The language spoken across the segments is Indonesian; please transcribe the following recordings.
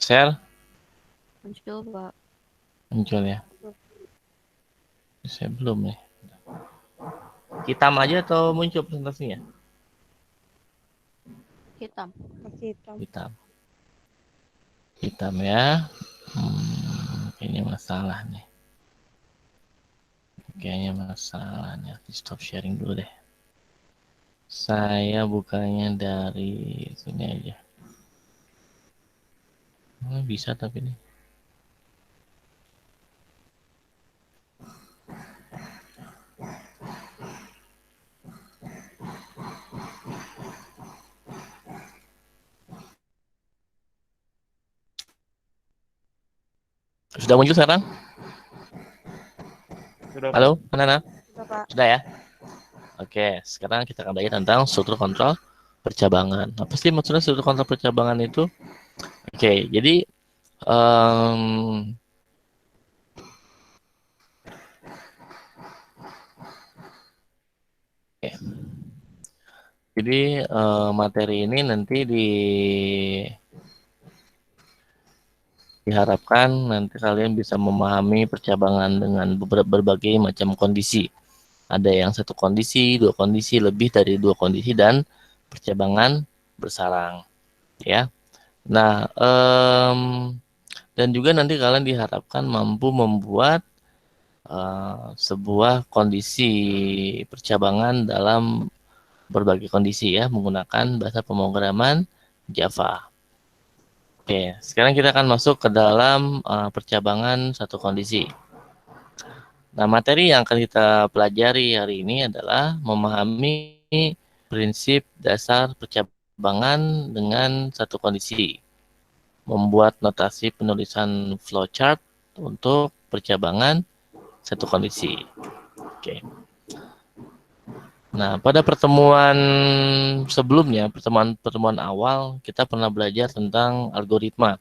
share Muncul, Pak. muncul ya. Saya belum nih. Hitam aja atau muncul presentasinya? Hitam. Hitam. Hitam ya. Ini masalah nih. Kayaknya masalah nih. Stop sharing dulu deh. Saya bukanya dari sini aja. Bisa tapi nih. Sudah muncul sekarang? Sudah, Halo, Pak. Nana? Sudah, Pak. Sudah ya? Oke, sekarang kita akan belajar tentang struktur kontrol percabangan. Apa sih maksudnya struktur kontrol percabangan itu? Oke, jadi materi ini nanti diharapkan nanti kalian bisa memahami percabangan dengan berbagai macam kondisi. Ada yang satu kondisi, dua kondisi, lebih dari dua kondisi, dan percabangan bersarang. Ya. Nah, dan juga nanti kalian diharapkan mampu membuat sebuah kondisi percabangan dalam berbagai kondisi ya, menggunakan bahasa pemrograman Java. Oke, sekarang kita akan masuk ke dalam percabangan satu kondisi. Nah, materi yang akan kita pelajari hari ini adalah memahami prinsip dasar percabangan dengan satu kondisi. Membuat notasi penulisan flowchart untuk percabangan satu kondisi. Oke. Nah, pada pertemuan sebelumnya, pertemuan awal, kita pernah belajar tentang algoritma.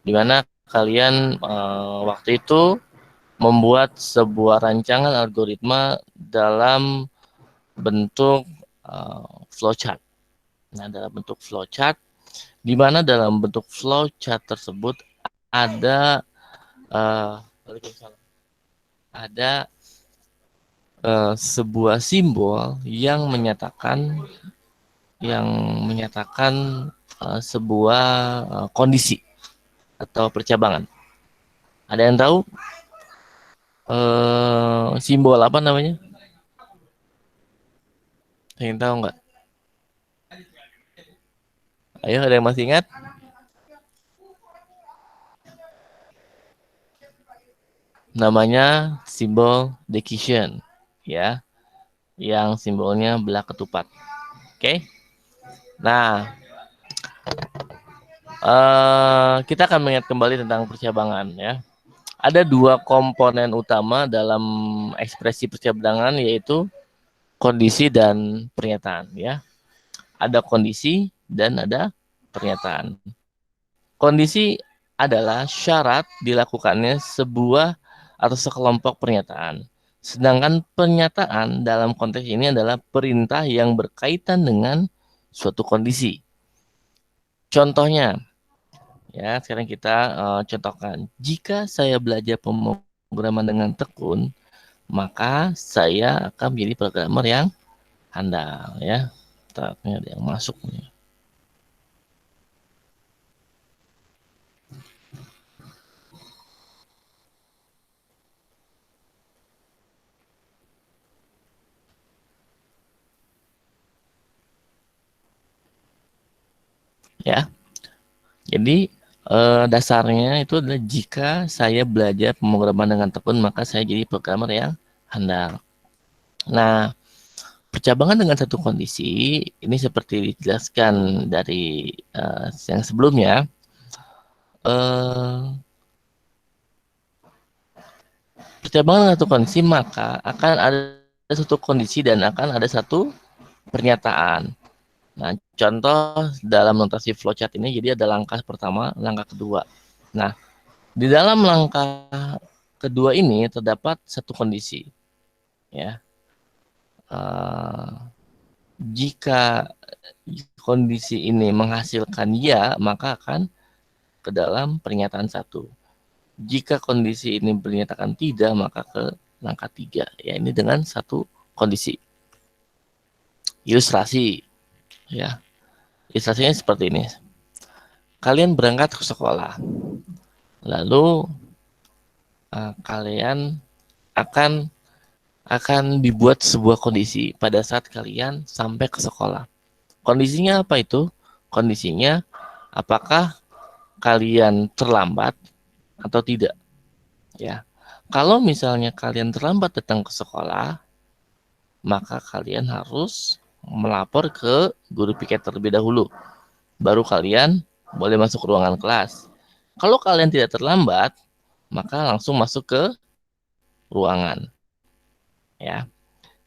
Di mana kalian waktu itu membuat sebuah rancangan algoritma dalam bentuk flowchart. Nah, dalam bentuk flowchart, di mana dalam bentuk flowchart tersebut ada sebuah simbol yang menyatakan sebuah kondisi atau percabangan. Ada yang tahu simbol apa namanya? Ada yang tahu nggak? Ayo, ada yang masih ingat? Namanya simbol decision, ya, yang simbolnya belah ketupat. Oke. Nah, kita akan mengingat kembali tentang percabangan ya. Ada dua komponen utama dalam ekspresi percabangan, yaitu kondisi dan pernyataan ya. Ada kondisi dan ada pernyataan. Kondisi adalah syarat dilakukannya sebuah atau sekelompok pernyataan. Sedangkan pernyataan dalam konteks ini adalah perintah yang berkaitan dengan suatu kondisi. Contohnya, ya, sekarang kita contohkan. Jika saya belajar pemrograman dengan tekun, maka saya akan menjadi programmer yang handal, ya. Ini ada yang masuk nih. Ya. Jadi dasarnya itu adalah jika saya belajar pemrograman dengan tekun, maka saya jadi programmer yang handal. Nah, percabangan dengan satu kondisi ini seperti dijelaskan dari yang sebelumnya. Percabangan dengan satu kondisi, maka akan ada satu kondisi dan akan ada satu pernyataan. Nah, contoh dalam notasi flowchart ini, jadi ada langkah pertama, langkah kedua. Nah, di dalam langkah kedua ini terdapat satu kondisi, ya. Jika kondisi ini menghasilkan ya, maka akan ke dalam pernyataan 1. Jika kondisi ini dinyatakan tidak, maka ke langkah 3. Ya, ini dengan satu kondisi. Ilustrasi. Ya. Ilustrasinya seperti ini. Kalian berangkat ke sekolah. Lalu kalian akan dibuat sebuah kondisi pada saat kalian sampai ke sekolah. Kondisinya apa itu? Kondisinya apakah kalian terlambat atau tidak? Ya. Kalau misalnya kalian terlambat datang ke sekolah, maka kalian harus melapor ke guru piket terlebih dahulu. Baru kalian boleh masuk ke ruangan kelas. Kalau kalian tidak terlambat, maka langsung masuk ke ruangan. Ya.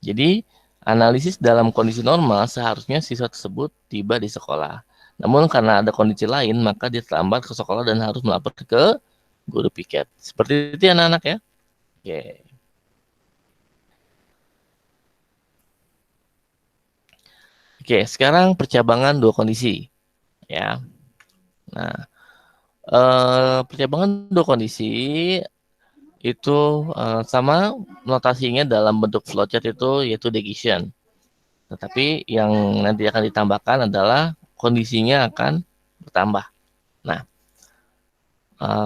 Jadi, analisis dalam kondisi normal seharusnya siswa tersebut tiba di sekolah. Namun karena ada kondisi lain, maka dia terlambat ke sekolah dan harus melapor ke guru piket. Seperti itu anak-anak ya. Oke. Oke, sekarang percabangan dua kondisi. Ya. Nah, percabangan dua kondisi itu sama notasinya dalam bentuk flowchart itu yaitu decision. Tetapi yang nanti akan ditambahkan adalah kondisinya akan bertambah. Nah,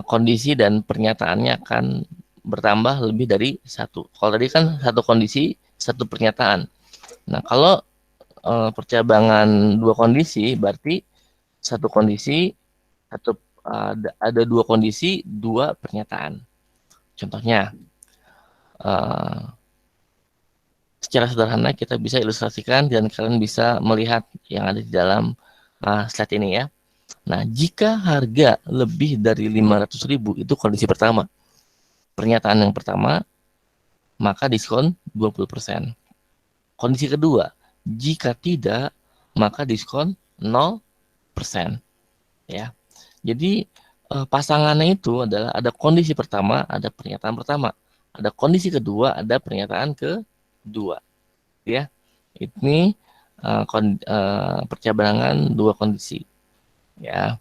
kondisi dan pernyataannya akan bertambah lebih dari satu. Kalau tadi kan satu kondisi, satu pernyataan. Nah, kalau percabangan dua kondisi, berarti satu kondisi, ada dua kondisi, dua pernyataan. Contohnya, secara sederhana kita bisa ilustrasikan dan kalian bisa melihat yang ada di dalam slide ini ya. Nah, jika harga lebih dari 500.000 itu kondisi pertama. Pernyataan yang pertama, maka diskon 20%. Kondisi kedua, jika tidak, maka diskon 0%. Ya. Jadi pasangannya itu adalah ada kondisi pertama, ada pernyataan pertama. Ada kondisi kedua, ada pernyataan kedua. Ya. Ini percabangan dua kondisi. Ya.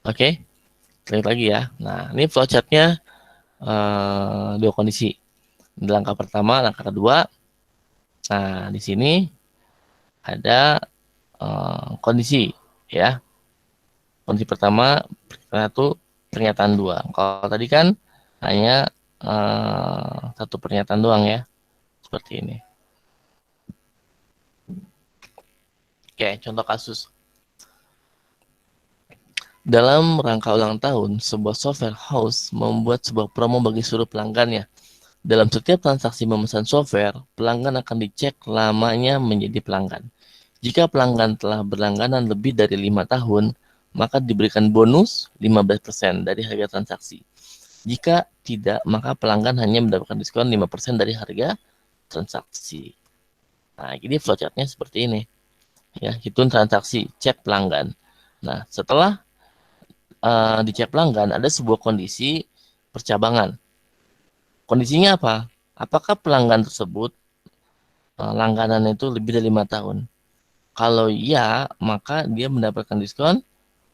Oke, klik lagi ya. Nah, ini flowchartnya dua kondisi. Di langkah pertama, langkah kedua. Nah, di sini ada kondisi ya. Kondisi pertama, satu pernyataan dua. Kalau tadi kan hanya satu pernyataan doang ya, seperti ini. Oke, contoh kasus. Dalam rangka ulang tahun, sebuah software house membuat sebuah promo bagi seluruh pelanggannya. Dalam setiap transaksi memesan software, pelanggan akan dicek lamanya menjadi pelanggan. Jika pelanggan telah berlangganan lebih dari 5 tahun, maka diberikan bonus 15% dari harga transaksi. Jika tidak, maka pelanggan hanya mendapatkan diskon 5% dari harga transaksi. Nah, jadi flowchartnya seperti ini. Ya, hitung transaksi, cek pelanggan. Nah, setelah dicek pelanggan, ada sebuah kondisi percabangan. Kondisinya apa? Apakah pelanggan tersebut langganan itu lebih dari 5 tahun? Kalau iya, maka dia mendapatkan diskon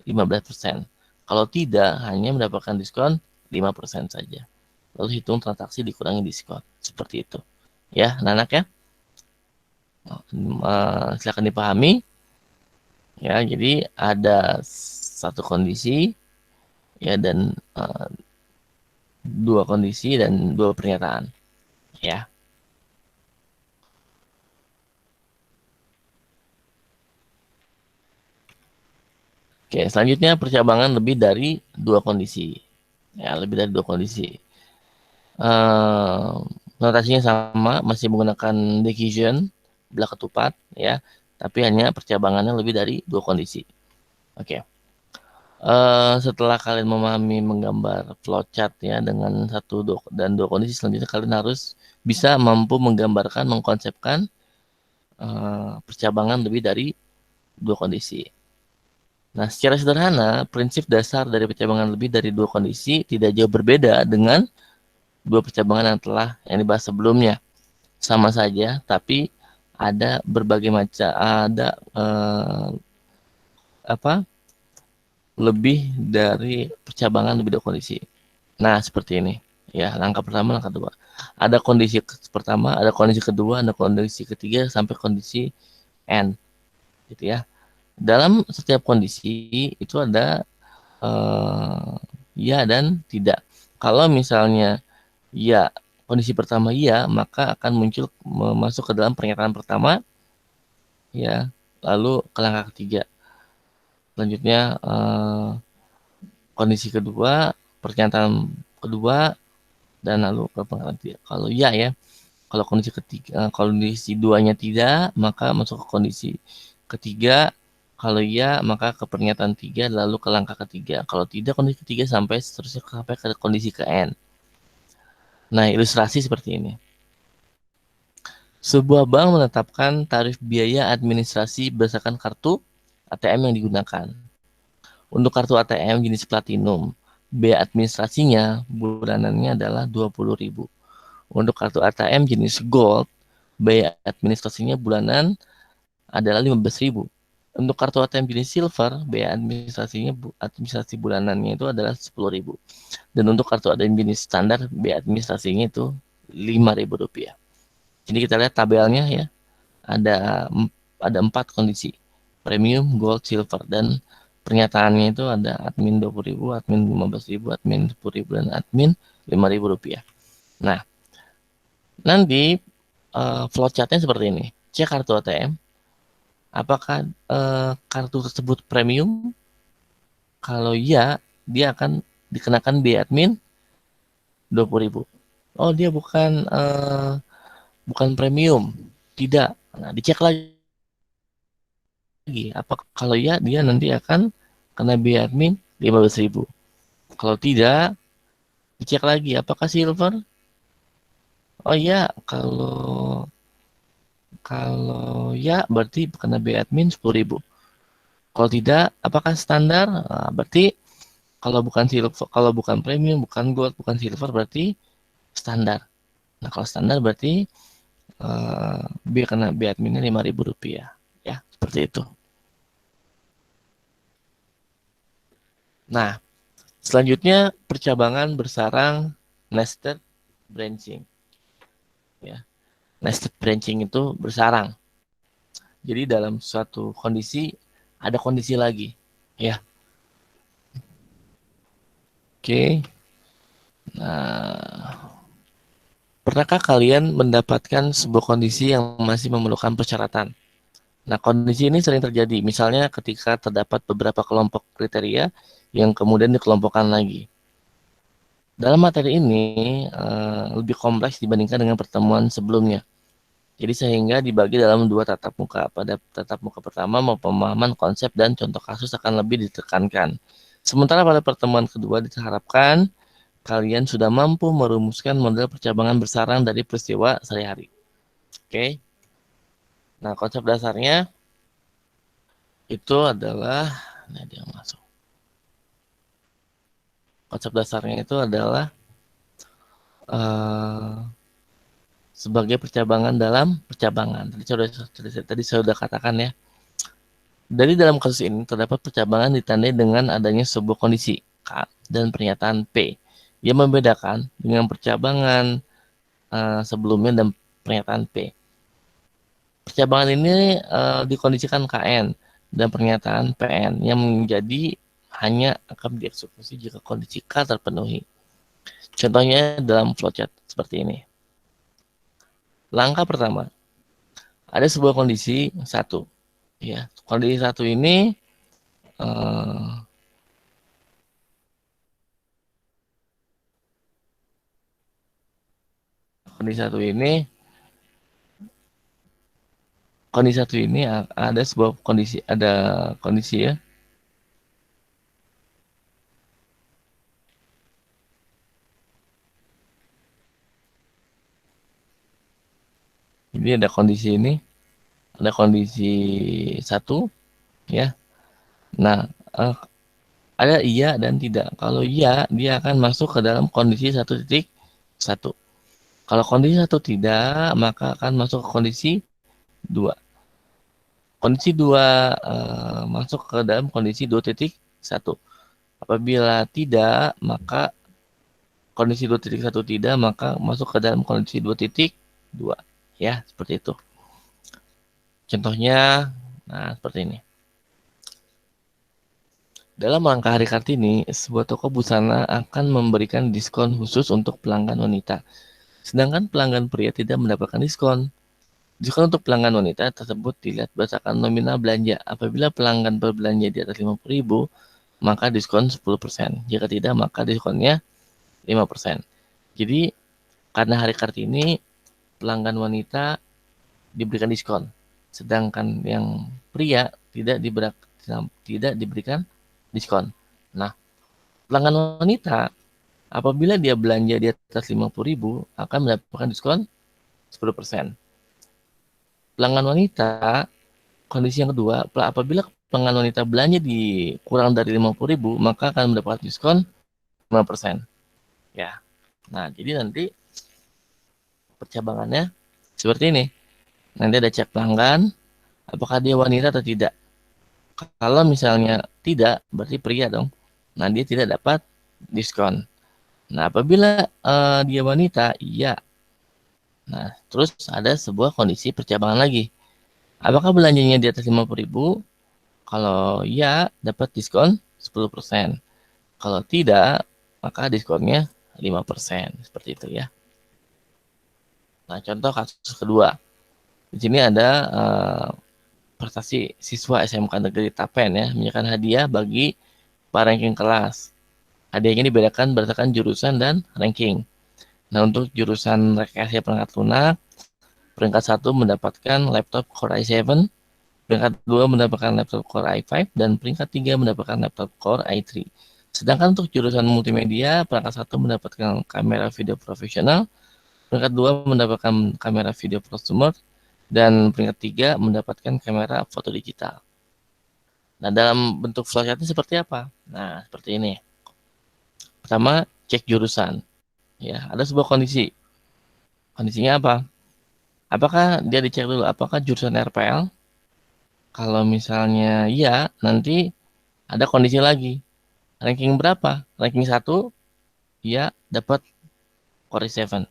15%. Kalau tidak, hanya mendapatkan diskon 5% saja. Lalu hitung transaksi dikurangi diskon. Seperti itu. Ya, anak-anak ya. Silakan dipahami. Ya, jadi ada satu kondisi ya dan dua kondisi dan dua pernyataan. Ya. Oke, selanjutnya percabangan lebih dari dua kondisi. Ya, lebih dari dua kondisi. Notasinya sama, masih menggunakan decision, belah ketupat, ya. Tapi hanya percabangannya lebih dari dua kondisi. Oke. Setelah kalian memahami menggambar flowchart ya dengan satu dan dua kondisi, selanjutnya kalian harus bisa mampu menggambarkan, mengkonsepkan percabangan lebih dari dua kondisi. Nah, secara sederhana, prinsip dasar dari percabangan lebih dari dua kondisi tidak jauh berbeda dengan dua percabangan yang dibahas sebelumnya. Sama saja, tapi ada berbagai macam, ada apa lebih dari percabangan lebih dari kondisi. Nah, seperti ini. Ya, langkah pertama, langkah kedua. Ada kondisi pertama, ada kondisi kedua, ada kondisi ketiga, sampai kondisi N. Gitu ya. Dalam setiap kondisi, itu ada ya dan tidak. Kalau misalnya ya, kondisi pertama ya, maka akan muncul masuk ke dalam pernyataan pertama, ya, lalu ke langkah ketiga. Selanjutnya, kondisi kedua, pernyataan kedua, dan lalu ke pernyataan. Kalau ya, kalau kondisi ketiga, kondisi duanya tidak, maka masuk ke kondisi ketiga. Kalau ya, maka ke pernyataan tiga, lalu ke langkah ketiga. Kalau tidak, kondisi ketiga sampai seterusnya sampai ke kondisi ke N. Nah, ilustrasi seperti ini. Sebuah bank menetapkan tarif biaya administrasi berdasarkan kartu ATM yang digunakan. Untuk kartu ATM jenis Platinum, biaya administrasinya bulanannya adalah 20.000. Untuk kartu ATM jenis Gold, biaya administrasinya bulanan adalah 15.000. Untuk kartu ATM jenis Silver, biaya administrasi bulanannya itu adalah 10.000. Dan untuk kartu ATM jenis standar, biaya administrasinya itu Rp5.000. Jadi kita lihat tabelnya ya, ada 4 kondisi, premium, gold, silver, dan pernyataannya itu ada admin 20.000, admin 15.000, admin 10.000, dan admin Rp5.000. Nah, nanti flowchartnya seperti ini. Cek kartu ATM, apakah kartu tersebut premium? Kalau iya, dia akan dikenakan biaya admin 20.000. Oh, dia bukan premium. Tidak. Nah, dicek lagi. Apakah kalau iya, dia nanti akan kena biaya admin 15.000. Kalau tidak, dicek lagi apakah silver. Oh iya, kalau kalau ya berarti kena biaya admin 10.000. Kalau tidak, apakah standar? Nah, berarti kalau bukan silver, kalau bukan premium, bukan gold, bukan silver, berarti standar. Nah, kalau standar berarti biar kena biaya adminnya Rp5.000. Ya, seperti itu. Nah, selanjutnya percabangan bersarang nested branching. Ya, nested branching itu bersarang. Jadi dalam suatu kondisi ada kondisi lagi. Ya, oke. Nah, pernahkah kalian mendapatkan sebuah kondisi yang masih memerlukan persyaratan? Nah, kondisi ini sering terjadi. Misalnya ketika terdapat beberapa kelompok kriteria yang kemudian dikelompokkan lagi. Dalam materi ini lebih kompleks dibandingkan dengan pertemuan sebelumnya. Jadi sehingga dibagi dalam dua tatap muka. Pada tatap muka pertama, pemahaman konsep dan contoh kasus akan lebih ditekankan. Sementara pada pertemuan kedua diharapkan kalian sudah mampu merumuskan model percabangan bersarang dari peristiwa sehari-hari. Oke. Nah, konsep dasarnya itu adalah, nah dia masuk. Konsep dasarnya itu adalah sebagai percabangan dalam percabangan. Tadi saya sudah katakan ya. Dari dalam kasus ini terdapat percabangan ditandai dengan adanya sebuah kondisi K dan pernyataan P yang membedakan dengan percabangan sebelumnya dan pernyataan P. Percabangan ini dikondisikan KN dan pernyataan PN yang menjadi hanya akan dieksekusi jika kondisi K terpenuhi. Contohnya dalam flowchart seperti ini. Langkah pertama, ada sebuah kondisi satu. Ya, kondisi satu ini kondisi satu ini ada sebuah kondisi ya. Ini ada kondisi satu ya. Nah, Eh, ada iya dan tidak. Kalau iya, dia akan masuk ke dalam kondisi 1.1. Kalau kondisi 1 tidak, maka akan masuk ke kondisi 2. Kondisi 2 masuk ke dalam kondisi 2.1. Apabila tidak, maka kondisi 2.1 tidak, maka masuk ke dalam kondisi 2.2. Ya, seperti itu. Contohnya, nah seperti ini. Dalam rangka Hari Kartini, sebuah toko busana akan memberikan diskon khusus untuk pelanggan wanita. Sedangkan pelanggan pria tidak mendapatkan diskon. Diskon untuk pelanggan wanita tersebut dilihat berdasarkan nominal belanja. Apabila pelanggan berbelanja di atas 50.000, maka diskon 10%. Jika tidak, maka diskonnya 5%. Jadi, karena Hari Kartini, pelanggan wanita diberikan diskon. Sedangkan yang pria tidak diberikan diskon. Nah, pelanggan wanita apabila dia belanja di atas 50.000 akan mendapatkan diskon 10%. Pelanggan wanita, kondisi yang kedua, apabila pelanggan wanita belanja di kurang dari 50.000 maka akan mendapatkan diskon 5%. Ya. Nah, jadi nanti percabangannya seperti ini. Nanti ada cek pelanggan, apakah dia wanita atau tidak. Kalau misalnya tidak, berarti pria dong. Nah, dia tidak dapat diskon. Nah, apabila dia wanita, iya. Nah, terus ada sebuah kondisi percabangan lagi. Apakah belanjanya di atas 50.000? Kalau iya, dapat diskon 10%. Kalau tidak, maka diskonnya 5%. Seperti itu ya. Nah, contoh kasus kedua. Di sini ada prestasi siswa SMK Negeri Tapen ya, menyerahkan hadiah bagi para ranking kelas. Hadiahnya dibedakan berdasarkan jurusan dan ranking. Nah, untuk jurusan rekayasa perangkat lunak, peringkat 1 mendapatkan laptop Core i7, peringkat 2 mendapatkan laptop Core i5, dan peringkat 3 mendapatkan laptop Core i3. Sedangkan untuk jurusan multimedia, peringkat 1 mendapatkan kamera video profesional, peringkat 2 mendapatkan kamera video prosumer, dan peringkat 3 mendapatkan kamera foto digital. Nah, dalam bentuk flowchartnya seperti apa? Nah, seperti ini. Pertama, cek jurusan. Ya, ada sebuah kondisi. Kondisinya apa? Apakah dia dicek dulu apakah jurusan RPL? Kalau misalnya iya, nanti ada kondisi lagi. Ranking berapa? Ranking 1, iya dapat Core i7.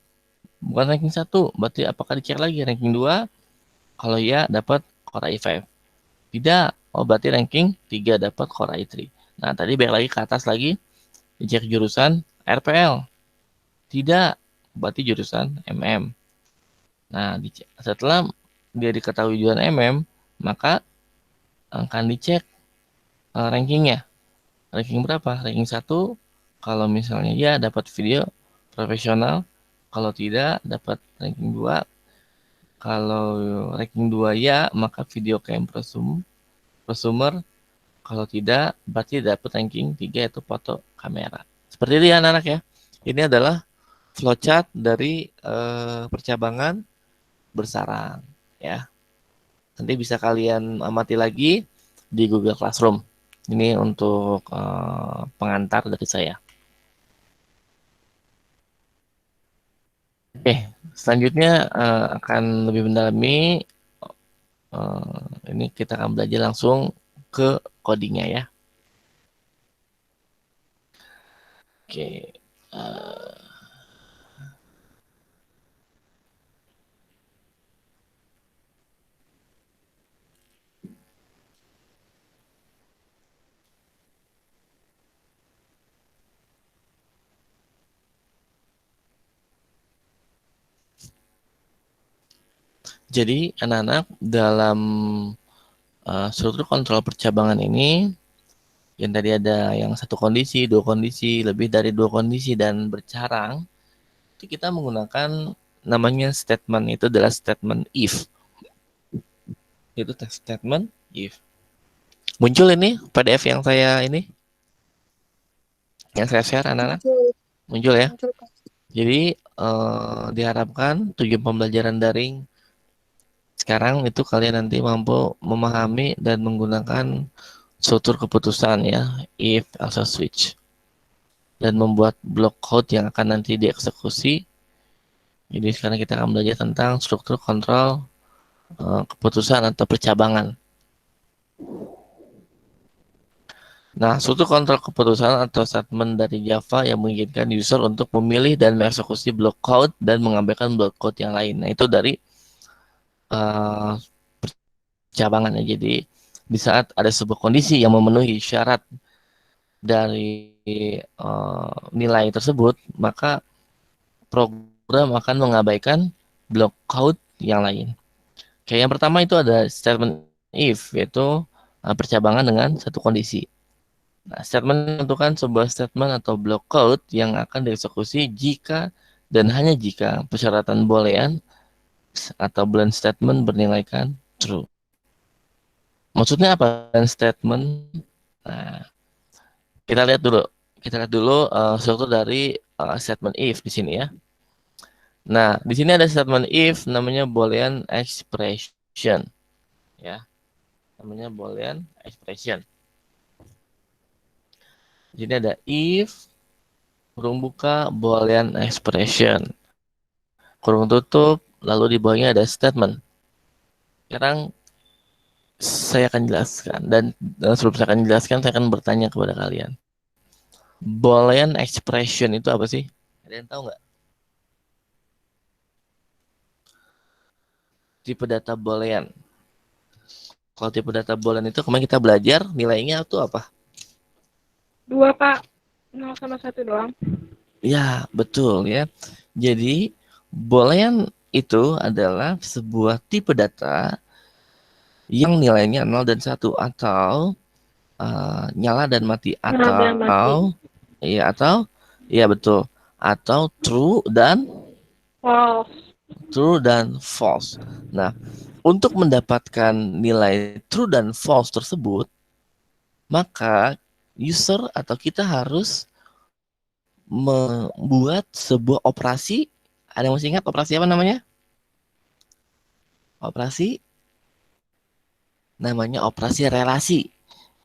Bukan ranking 1, berarti apakah dicek lagi ranking 2? Kalau iya dapat Core i5. Tidak, oh berarti ranking 3 dapat Core i3. Nah, tadi balik lagi ke atas lagi, dicek jurusan RPL. Tidak, berarti jurusan MM. Nah, setelah dia diketahui jurusan MM, maka akan dicek rankingnya. Ranking berapa? Ranking 1, kalau misalnya ya dapat video profesional, kalau tidak dapat ranking 2. Kalau ranking 2 ya, maka video cam prosumer. Kalau tidak, berarti dapat ranking 3 yaitu foto kamera. Seperti itu ya anak-anak ya. Ini adalah flowchart dari percabangan bersarang ya. Nanti bisa kalian amati lagi di Google Classroom. Ini untuk pengantar dari saya. Oke, selanjutnya akan lebih mendalami. Ini kita akan belajar langsung ke codingnya ya. Oke. Jadi anak-anak dalam struktur kontrol percabangan ini yang tadi ada yang satu kondisi, dua kondisi, lebih dari dua kondisi dan bercarang, itu kita menggunakan namanya statement, itu adalah statement if. Itu statement if. Muncul ini PDF yang saya yang saya share anak-anak. Muncul ya. Muncul, Kak. Jadi diharapkan tujuan pembelajaran daring sekarang itu kalian nanti mampu memahami dan menggunakan struktur keputusan ya, if, else, switch, dan membuat blok code yang akan nanti dieksekusi. Jadi sekarang kita akan belajar tentang struktur kontrol keputusan atau percabangan. Nah, struktur kontrol keputusan atau statement dari Java yang mengizinkan user untuk memilih dan mengeksekusi blok code dan mengabaikan blok code yang lain. Nah, itu dari percabangan ya. Jadi di saat ada sebuah kondisi yang memenuhi syarat dari nilai tersebut, maka program akan mengabaikan blok code yang lain. Kayak yang pertama itu ada statement if, yaitu percabangan dengan satu kondisi. Nah, statement menentukan sebuah statement atau blok code yang akan dieksekusi jika dan hanya jika persyaratan boolean atau boolean statement bernilaikan true. Maksudnya apa statement? Nah, kita lihat dulu. Kita lihat dulu struktur dari statement if di sini ya. Nah, di sini ada statement if namanya boolean expression ya. Namanya boolean expression. Di sini ada if kurung buka boolean expression. Kurung tutup, lalu di bawahnya ada statement. Sekarang saya akan jelaskan dan sebelum saya akan jelaskan saya akan bertanya kepada kalian. Boolean expression itu apa sih? Ada yang tahu nggak? Tipe data boolean. Kalau tipe data boolean itu kemarin kita belajar nilainya itu apa? 2, Pak. 0 sama 1 doang. Ya, betul ya. Jadi boolean itu adalah sebuah tipe data yang nilainya 0 dan 1 atau nyala dan mati atau iya atau iya betul atau true dan false. Nah, untuk mendapatkan nilai true dan false tersebut, maka user atau kita harus membuat sebuah operasi. Ada yang masih ingat operasi apa namanya? Operasi namanya operasi relasi.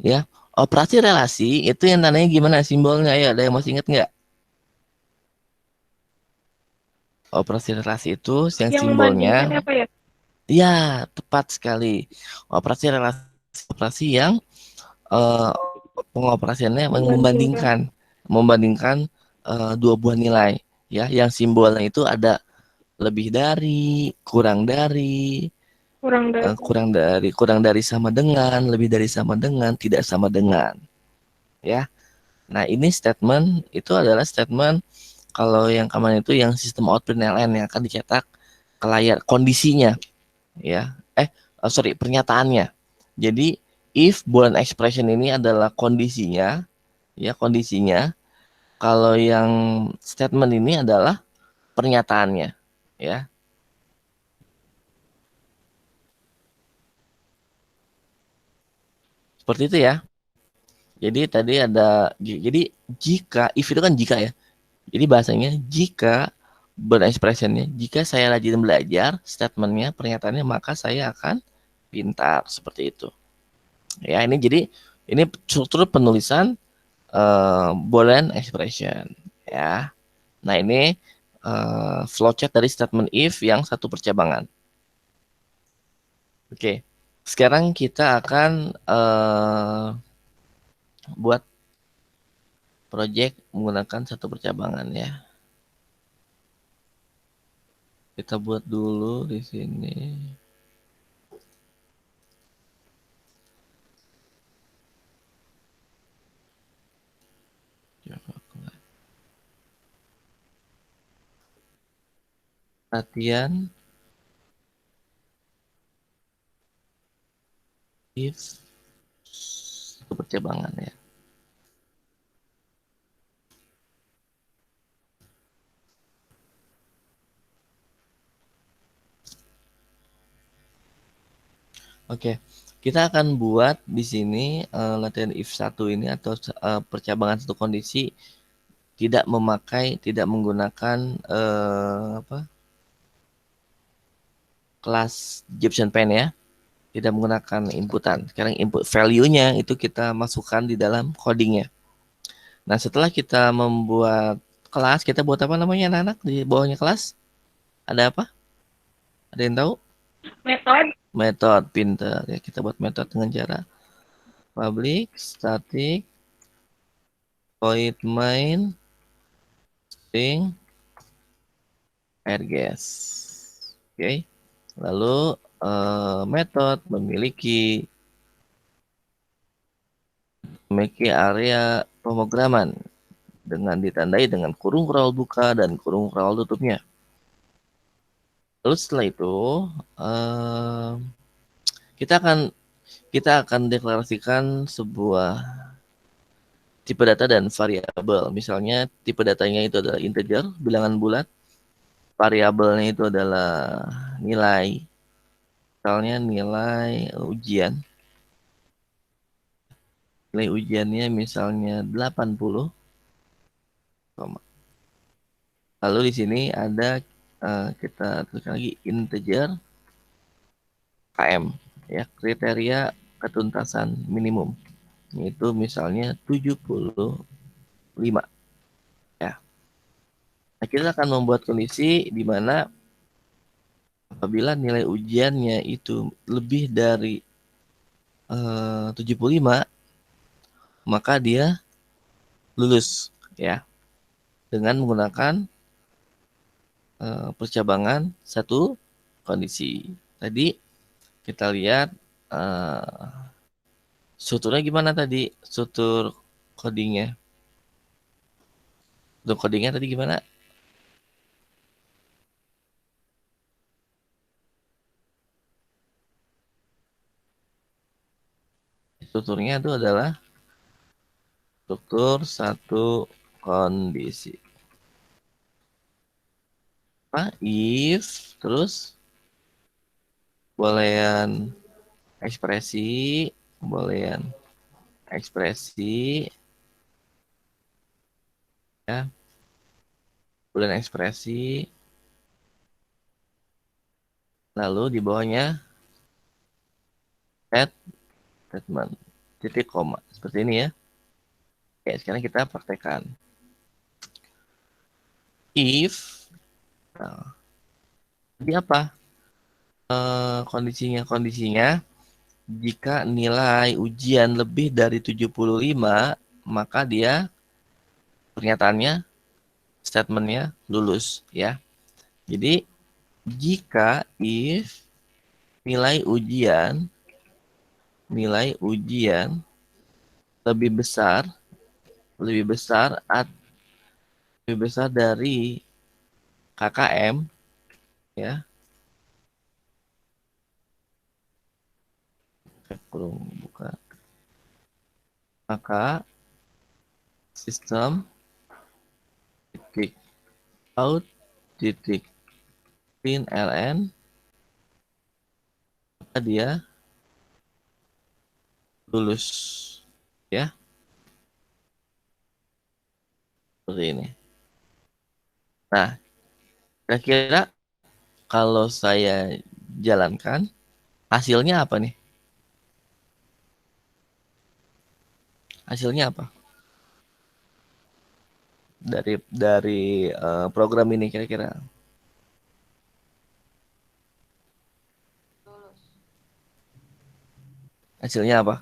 Ya, operasi relasi itu yang tandanya gimana simbolnya? Ya, ada yang masih ingat nggak? Operasi relasi itu yang simbolnya. Membandingkan apa ya? Ya, tepat sekali. Operasi relasi operasi yang pengoperasiannya membandingkan dua buah nilai ya, yang simbolnya itu ada lebih dari, kurang dari, kurang dari sama dengan, lebih dari sama dengan, tidak sama dengan ya. Nah, ini statement itu adalah statement kalau yang kemarin itu yang sistem out PLN yang akan dicetak ke layar kondisinya ya. Sorry, pernyataannya. Jadi if boolean expression ini adalah kondisinya ya, kondisinya. Kalau yang statement ini adalah pernyataannya ya. Seperti itu ya. Jadi tadi ada jadi jika if itu kan jika ya. Jadi bahasanya jika berekspresinya jika saya rajin belajar statementnya pernyataannya maka saya akan pintar seperti itu. Ya, ini jadi ini struktur penulisan boolean expression ya. Nah, ini flowchart dari statement if yang satu percabangan. Oke. Sekarang kita akan buat project menggunakan satu percabangan ya. Kita buat dulu di sini. Latihan if satu percabangan ya. Oke, kita akan buat di sini latihan if satu ini atau percabangan satu kondisi tidak menggunakan kelas Gibson Pen ya. tidak menggunakan inputan. Sekarang input value-nya itu kita masukkan di dalam codingnya. Nah, setelah kita membuat kelas, kita buat apa namanya anak-anak di bawahnya kelas? Ada apa? Ada yang tahu? Metode. Metode, pinter. Ya, kita buat metode dengan cara public, static, void main, string, args. Oke. Lalu metode memiliki area pemrograman dengan ditandai dengan kurung curl buka dan kurung curl tutupnya. Lalu setelah itu kita akan deklarasikan sebuah tipe data dan variabel. Misalnya tipe datanya itu adalah integer, bilangan bulat. Variabelnya itu adalah nilai. Misalnya nilai ujian. Nilai ujiannya misalnya 80. Lalu di sini ada kita tuliskan lagi integer KM, ya, kriteria ketuntasan minimum. Itu misalnya 75. Ya. Nah, kita akan membuat kondisi di mana apabila nilai ujiannya itu lebih dari 75, maka dia lulus, ya, dengan menggunakan percabangan satu kondisi. Tadi kita lihat strukturnya gimana tadi, struktur codingnya. Struktur codingnya tadi gimana? Strukturnya itu adalah struktur satu kondisi. Apa? If, terus boolean ekspresi, boolean ekspresi, ya, boolean ekspresi, lalu di bawahnya add statement, titik koma, seperti ini ya. Oke, sekarang kita praktekkan. If, nah, jadi apa kondisinya? Jika nilai ujian lebih dari 75, maka dia pernyataannya, statementnya lulus, ya. Jadi jika if nilai ujian lebih besar dari KKM, ya, kurung buka, maka sistem titik out titik println, maka dia lulus, ya, seperti ini. Nah, kira-kira kalau saya jalankan hasilnya apa nih? Hasilnya apa? Dari program ini kira-kira. Hasilnya apa?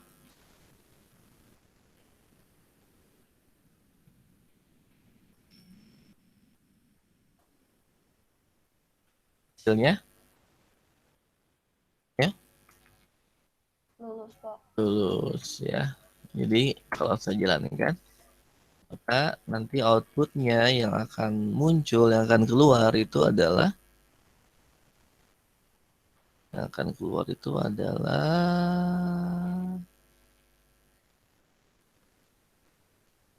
Hasilnya? Ya? Lulus, Pak. Lulus, ya. Jadi kalau saya jalankan, maka nanti outputnya yang akan muncul, yang akan keluar itu adalah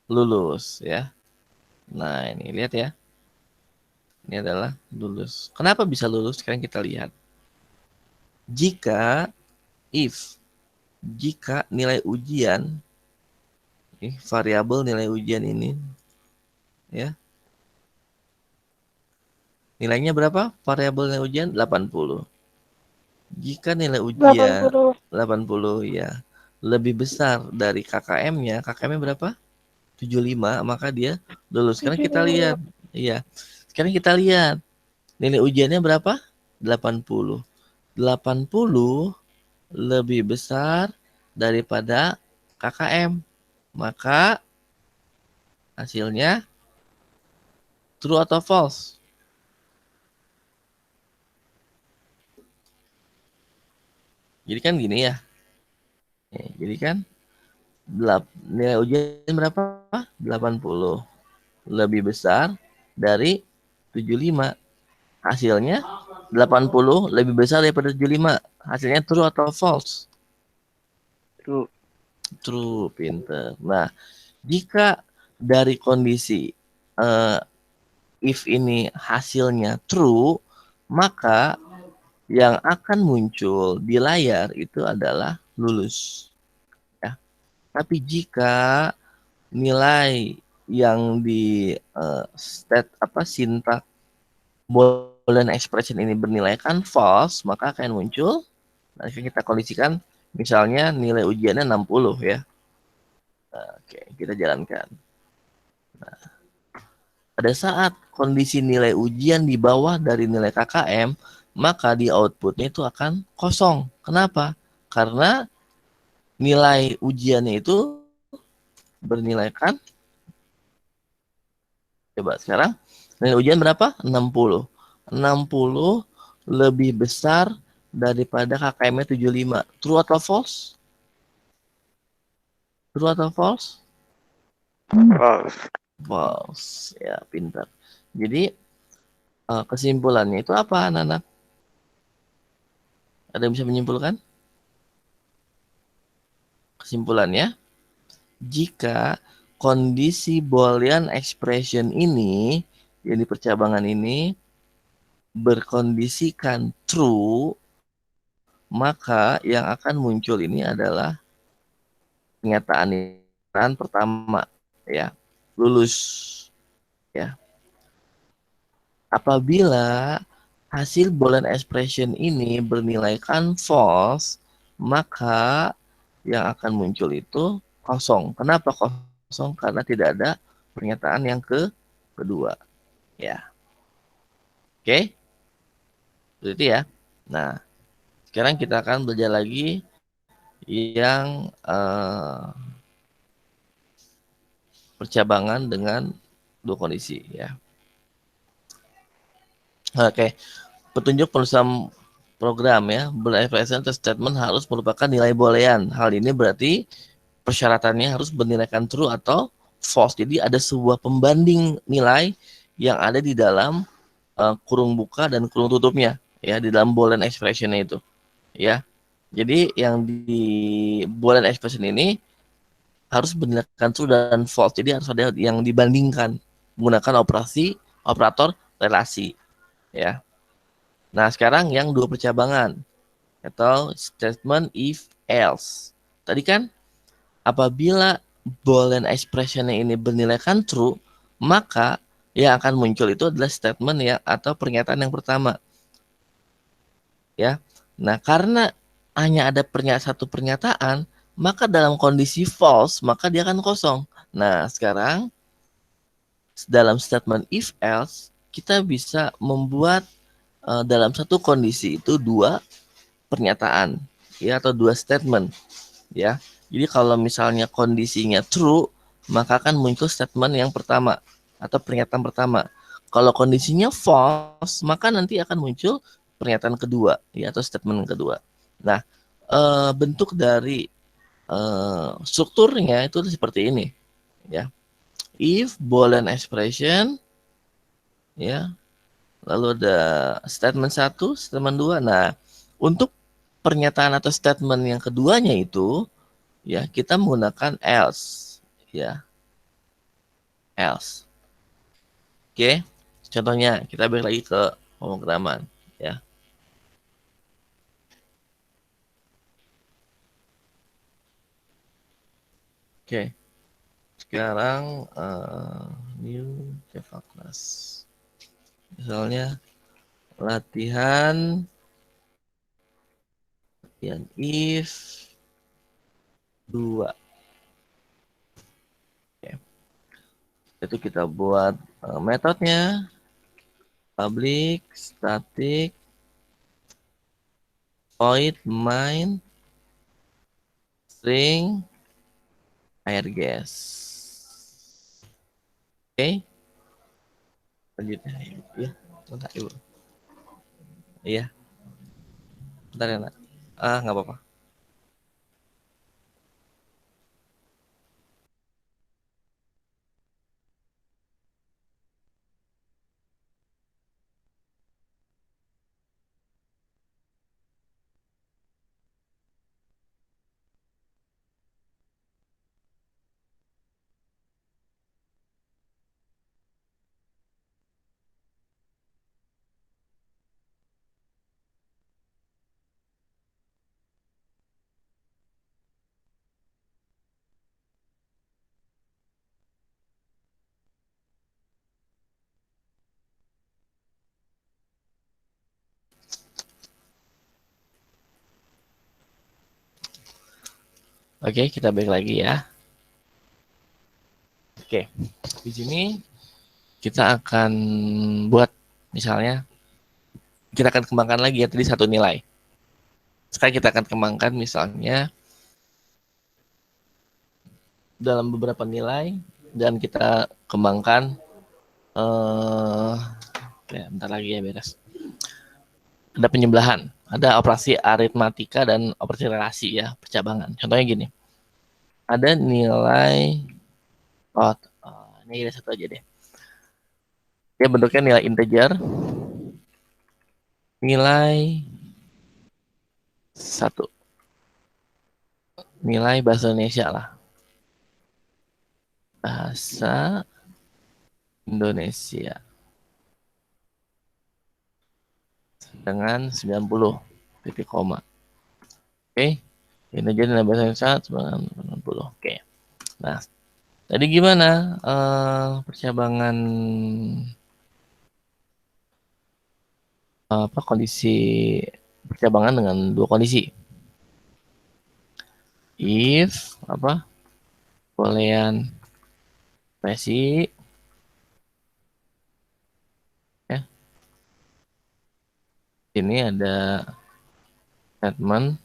lulus, ya. Nah, ini lihat ya. Ini adalah lulus. Kenapa bisa lulus? Sekarang kita lihat. Jika nilai ujian, variabel nilai ujian ini, ya, nilainya berapa? Variabel nilai ujian 80. Jika nilai ujian 80. 80 ya lebih besar dari KKM-nya, KKM-nya berapa? 75, maka dia lulus. Sekarang kita 75. lihat, iya. Sekarang kita lihat nilai ujiannya berapa? 80. 80 lebih besar daripada KKM. Maka hasilnya true atau false? Jadi kan gini ya. Jadi kan nilai ujian berapa? 80. Lebih besar dari 75. Hasilnya 80 lebih besar daripada 75. Hasilnya true atau false? True. True, pinter. Nah, jika dari kondisi if ini hasilnya true, maka yang akan muncul di layar itu adalah lulus. Ya. Tapi jika nilai yang di sintak Boolean expression ini bernilai kan false, maka akan muncul, nanti kita kondisikan, misalnya nilai ujiannya 60 ya. Nah, oke, kita jalankan. Nah, pada saat kondisi nilai ujian di bawah dari nilai KKM, maka di outputnya itu akan kosong. Kenapa? Karena nilai ujiannya itu bernilai kan, coba sekarang, nilai ujian berapa? 60. 60 lebih besar daripada KKM-nya 75. True atau false? True atau false? False. False. Ya, pintar. Jadi, kesimpulannya itu apa, anak-anak? Ada yang bisa menyimpulkan? Kesimpulannya, jika kondisi Boolean expression ini, yang di percabangan ini, berkondisikan true, maka yang akan muncul ini adalah pernyataan pertama, ya, lulus, ya. Apabila hasil Boolean expression ini bernilai kan false, maka yang akan muncul itu kosong. Kenapa kosong? Karena tidak ada pernyataan yang kedua. Ya, oke, berarti ya. Nah, sekarang kita akan belajar lagi yang percabangan dengan dua kondisi ya. Oke, petunjuk penulisan program ya, Boolean expression statement harus merupakan nilai boolean. Hal ini berarti persyaratannya harus bernilaikan true atau false. Jadi ada sebuah pembanding nilai yang ada di dalam kurung buka dan kurung tutupnya ya, di dalam Boolean expression itu ya. Jadi yang di Boolean expression ini harus bernilaikan true dan false. Jadi harus ada yang dibandingkan menggunakan operator relasi ya. Nah, sekarang yang dua percabangan atau statement if else. Tadi kan apabila Boolean expression ini bernilaikan true, maka yang akan muncul itu adalah statement yang atau pernyataan yang pertama. Ya. Nah, karena hanya ada satu pernyataan, maka dalam kondisi false, maka dia akan kosong. Nah, sekarang dalam statement if else, kita bisa membuat dalam satu kondisi itu dua pernyataan ya, atau dua statement ya. Jadi kalau misalnya kondisinya true, maka akan muncul statement yang pertama atau pernyataan pertama. Kalau kondisinya false, maka nanti akan muncul pernyataan kedua ya, atau statement kedua. Nah, bentuk dari strukturnya itu seperti ini ya. If Boolean expression ya, lalu ada statement 1, statement 2. Nah, untuk pernyataan atau statement yang keduanya itu ya, kita menggunakan else ya, else. Oke, contohnya kita balik lagi ke pemrograman ya. Oke, sekarang new Java class, misalnya latihan yang if 2. Oke. Itu kita buat metodenya public static void main string air gas. Oke. Lanjut ya. Bentar, Ibu. Iya. Bentar ya, Nak. Nggak apa-apa. Oke, kita balik lagi ya. Oke, di sini kita akan buat misalnya kita akan kembangkan lagi ya tadi satu nilai. Sekarang kita akan kembangkan misalnya dalam beberapa nilai dan kita kembangkan ya, bentar lagi ya beres. Ada penyebelahan, ada operasi aritmatika dan operasi relasi ya, percabangan. Contohnya gini. Ada nilai ini ada satu aja deh. Dia bentuknya nilai integer. Nilai 1. Nilai bahasa Indonesia lah. Bahasa Indonesia. Dengan 90 titik koma. Oke. Ini jadi nilai bahasa Indonesia 90. Oke. Nah, tadi gimana percabangan kondisi percabangan dengan dua kondisi. If boolean ekspresi ya. Ini ada statement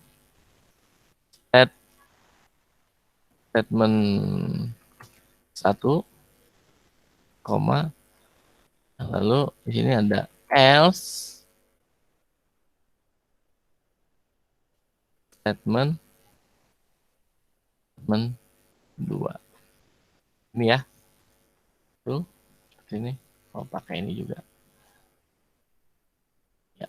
1, koma, lalu di sini ada else statement 2. Ini ya. Tuh, sini. Pakai ini juga. Ya.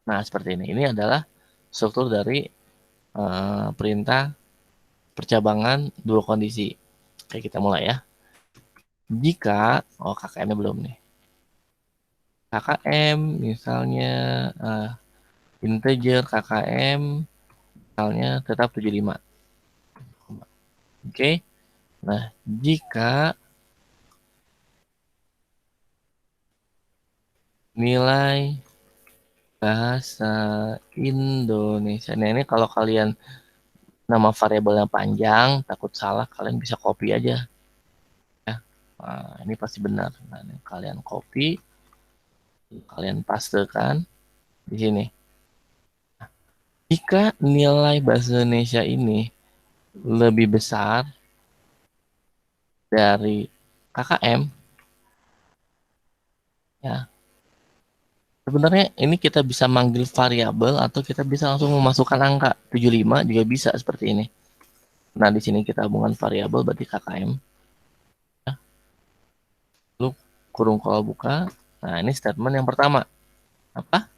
Nah, seperti ini. Ini adalah struktur dari perintah percabangan dua kondisi. Oke, kita mulai ya. Jika, KKM-nya belum nih. KKM misalnya integer KKM misalnya tetap 75. Oke. Nah, jika nilai bahasa Indonesia. Nah, ini kalau kalian nama variabelnya panjang, takut salah, kalian bisa copy aja. Ya. Nah, ini pasti benar. Nah, ini kalian copy, kalian pastekan di sini. Nah, jika nilai bahasa Indonesia ini lebih besar dari KKM, ya sebenarnya ini kita bisa manggil variabel atau kita bisa langsung memasukkan angka 75 juga bisa seperti ini. Nah, di sini kita hubungkan variabel berarti KKM. Ya. Lalu kurung kalau buka. Nah, ini statement yang pertama. Apa?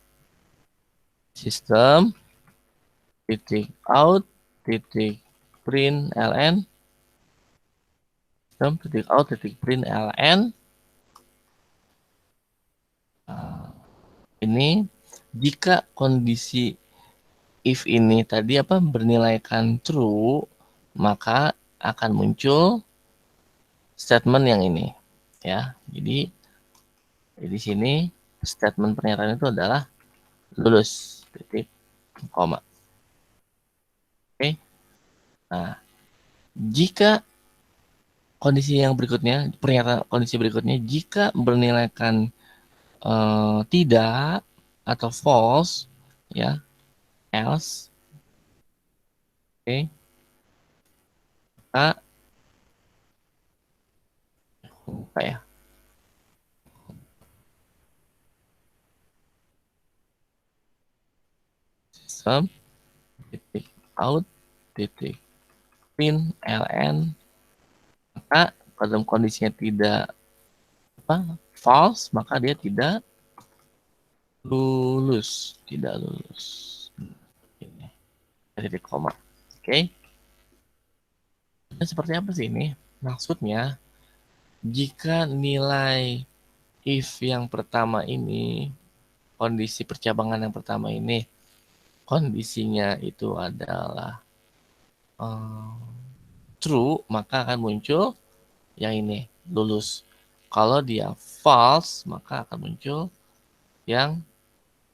Sistem titik out titik print ln. Sistem titik out titik print ln. Ini jika kondisi if ini tadi bernilaikan true, maka akan muncul statement yang ini ya. Jadi di sini statement pernyataan itu adalah lulus, titik, koma. Oke. Nah, jika kondisi yang berikutnya, pernyataan kondisi berikutnya, jika bernilaikan tidak atau false, ya, else, oke, maka apa ya? Sum titik out titik print ln, maka dalam kondisinya tidak false, maka dia tidak lulus, tidak lulus. Ini titik koma. Oke. Seperti apa sih ini? Maksudnya, jika nilai if yang pertama ini, kondisi percabangan yang pertama ini, kondisinya itu adalah true, maka akan muncul yang ini, lulus. Kalau dia false, maka akan muncul yang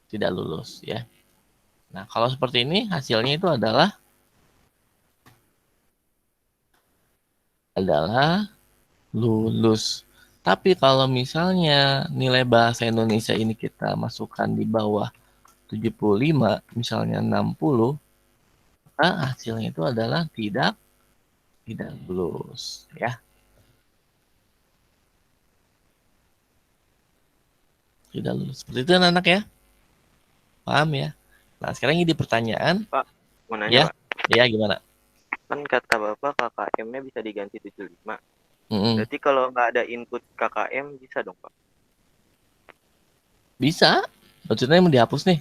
tidak lulus, ya. Nah, kalau seperti ini, hasilnya itu adalah lulus. Tapi kalau misalnya nilai bahasa Indonesia ini kita masukkan di bawah 75, misalnya 60, maka hasilnya itu adalah tidak lulus, ya. Tidak lulus. Seperti itu anak-anak ya. Paham ya? Nah, sekarang ini pertanyaan. Pak, mau nanya, Ya, Pak. ya gimana? Kan kata Bapak KKM-nya bisa diganti 75. Mm-mm. Berarti kalau nggak ada input KKM bisa dong, Pak? Bisa. Maksudnya mau dihapus nih?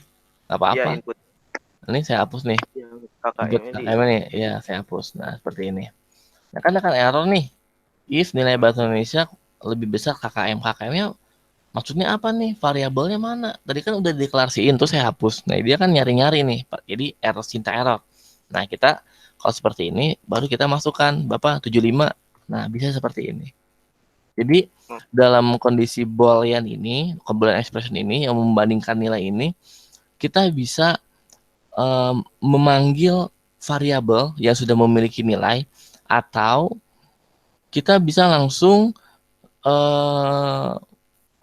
Nggak Iya, apa-apa. input Ini saya hapus nih. yang Input KKM-nya KKM nih, ya saya hapus. Nah, seperti ini. Nah, kan akan error nih. If nilai bahasa Indonesia lebih besar KKM. KKM-nya maksudnya apa nih? Variabelnya mana? Tadi kan udah deklarasiin, tuh saya hapus. Nah, dia kan nyari-nyari nih, Pak. Jadi error, cinta error. Nah, kita kalau seperti ini, baru kita masukkan, Bapak 75. Nah, bisa seperti ini. Jadi, dalam kondisi Boolean ini, Boolean expression ini, yang membandingkan nilai ini, kita bisa memanggil variabel yang sudah memiliki nilai, atau kita bisa langsung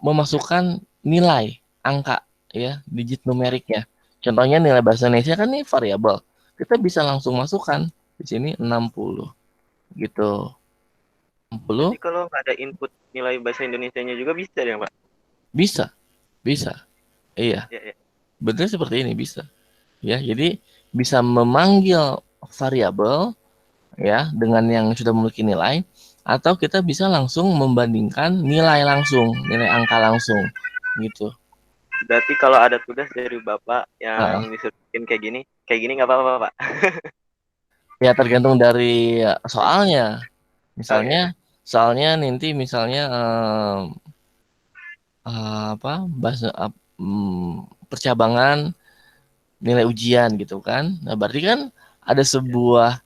memasukkan nilai angka, ya, digit numeriknya. Contohnya nilai bahasa Indonesia kan ini variabel. Kita bisa langsung masukkan di sini 60 gitu. 60. Jadi kalau nggak ada input nilai bahasa Indonesianya juga bisa ya, Pak? Bisa. Iya. Ya, ya. Benar seperti ini bisa. Ya, jadi bisa memanggil variabel ya dengan yang sudah memiliki nilai, atau kita bisa langsung membandingkan nilai langsung, nilai angka langsung gitu. Berarti kalau ada tugas dari Bapak yang disuruhin kayak gini nggak apa-apa, Pak? Ya tergantung dari soalnya. Misalnya, Oke. soalnya nanti misalnya bahasa percabangan nilai ujian gitu kan. Nah, berarti kan ada sebuah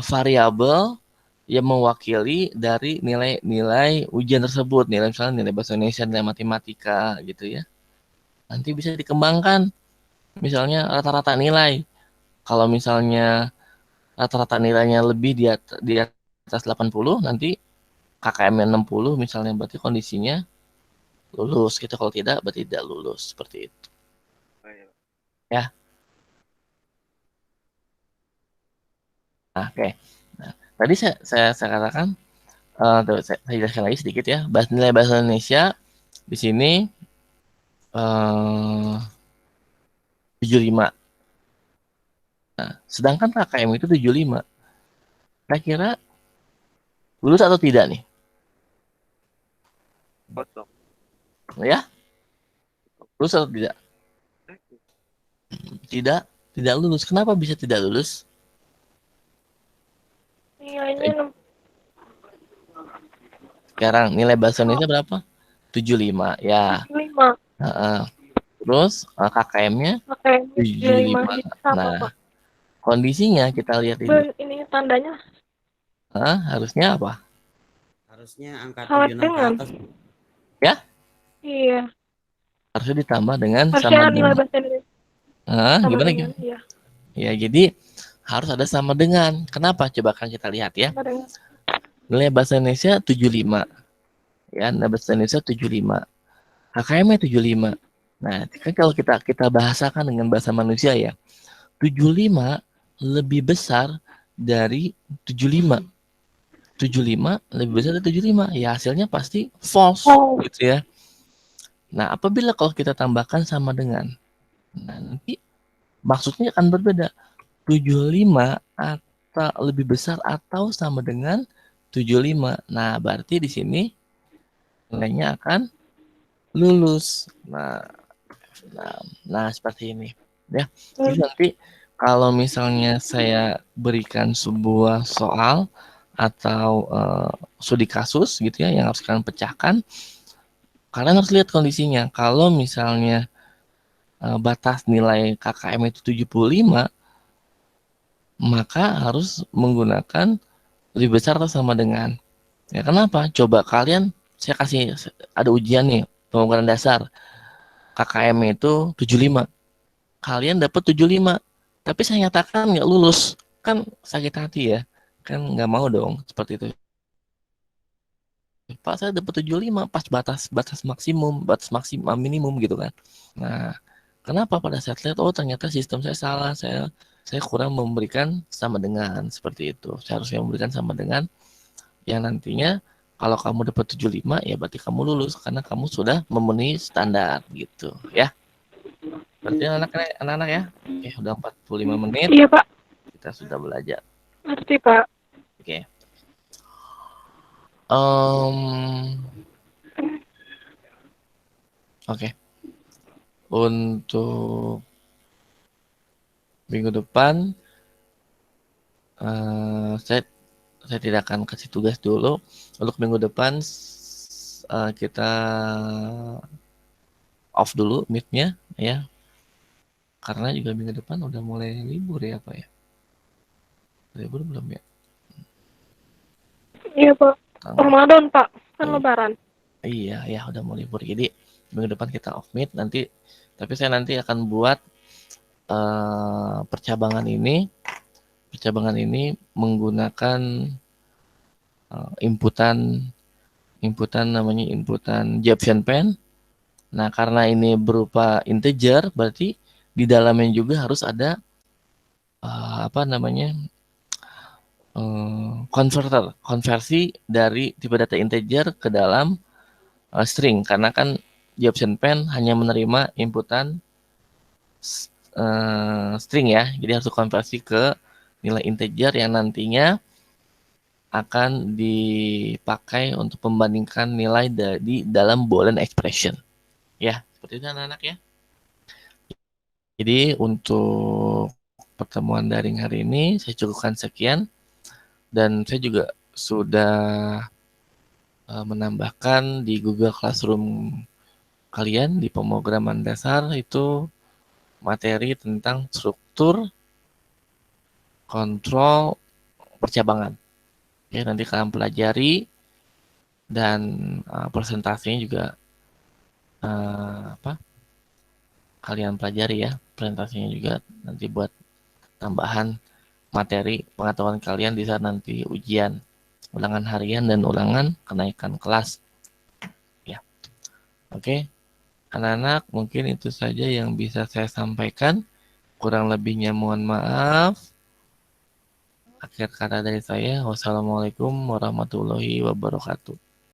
variabel yang mewakili dari nilai-nilai ujian tersebut, nilai misalnya nilai bahasa Indonesia, nilai matematika gitu ya. Nanti bisa dikembangkan misalnya rata-rata nilai. Kalau misalnya rata-rata nilainya lebih di atas 80, nanti KKM-nya 60 misalnya, berarti kondisinya lulus gitu. Kalau tidak, berarti tidak lulus, seperti itu. Ya. Nah, oke. Nah, tadi saya katakan, saya jelaskan lagi sedikit ya. Nilai bahasa Indonesia di sini 75. Nah, sedangkan KKM itu 75. Kira-kira lulus atau tidak nih? Kosong. Ya? Lulus atau tidak? Tidak lulus. Kenapa bisa tidak lulus? Nilainya Sekarang nilai bahasa Indonesia berapa? 75. Ya. 65. Terus KKM-nya 75. Nah, kondisinya kita lihat ini. Ini tandanya Harusnya apa? Harusnya angka sama 76 ke dengan. atas. Ya? Iya. Harusnya ditambah dengan Harusnya sama nilai dengan. bahasa Indonesia. Hah, Sama gimana dengan, gimana? iya. Ya, jadi harus ada sama dengan. Kenapa? Coba kan kita lihat ya. Sama dengan. Nilai bahasa Indonesia 75. Ya, nilai bahasa Indonesia 75. HKM-nya 75. Nah, kan kalau kita bahasakan dengan bahasa manusia ya, 75 lebih besar dari 75. 75 lebih besar dari 75. Ya, hasilnya pasti false Oh, gitu ya. Nah, apabila kalau kita tambahkan sama dengan, nah, nanti maksudnya akan berbeda. 75 atau lebih besar atau sama dengan 75. Nah, berarti di sini nilainya akan lulus. Nah, seperti ini. Ya. Jadi nanti kalau misalnya saya berikan sebuah soal atau studi kasus gitu ya yang harus kalian pecahkan, kalian harus lihat kondisinya. Kalau misalnya batas nilai KKM itu 75, maka harus menggunakan lebih besar atau sama dengan. Ya kenapa? Coba kalian, saya kasih ada ujian nih, pemrograman dasar. KKM itu 75. Kalian dapat 75. Tapi saya nyatakan nggak lulus. Kan sakit hati ya. Kan nggak mau dong seperti itu. Pak, saya dapat 75 pas batas maksimum, batas maksimum minimum gitu kan. Nah, kenapa pada saat lihat oh ternyata sistem saya salah, saya kurang memberikan sama dengan seperti itu. Saya harusnya memberikan sama dengan yang nantinya kalau kamu dapat 75 ya berarti kamu lulus karena kamu sudah memenuhi standar gitu ya. Berarti anak-anak ya. Oke, udah 45 menit iya Pak. kita sudah belajar. Ngerti Pak. Oke. Oke. Untuk minggu depan saya tidak akan kasih tugas dulu. Untuk minggu depan kita off dulu meet-nya ya. Karena juga minggu depan udah mulai libur ya Pak ya. Libur belum ya? Iya Pak. Ramadan Pak. Kan Iya. lebaran. Iya ya udah mau libur. Jadi minggu depan kita off meet nanti. Tapi saya nanti akan buat percabangan ini menggunakan inputan namanya inputan Jaption Pen. Nah karena ini berupa integer berarti di dalamnya juga harus ada konversi dari tipe data integer ke dalam string karena kan Jaption Pen hanya menerima inputan string ya, jadi harus konversi ke nilai integer yang nantinya akan dipakai untuk membandingkan nilai di dalam Boolean expression ya, seperti itu anak-anak ya. Jadi untuk pertemuan daring hari ini saya cukupkan sekian. Dan saya juga sudah menambahkan di Google Classroom kalian di pemrograman dasar itu materi tentang struktur kontrol percabangan. Ya, nanti kalian pelajari dan presentasinya juga kalian pelajari ya. Presentasinya juga nanti buat tambahan materi pengetahuan kalian di saat nanti ujian ulangan harian dan ulangan kenaikan kelas ya. Oke anak-anak mungkin itu saja yang bisa saya sampaikan, kurang lebihnya mohon maaf. Akhir kata dari saya, wassalamualaikum warahmatullahi wabarakatuh.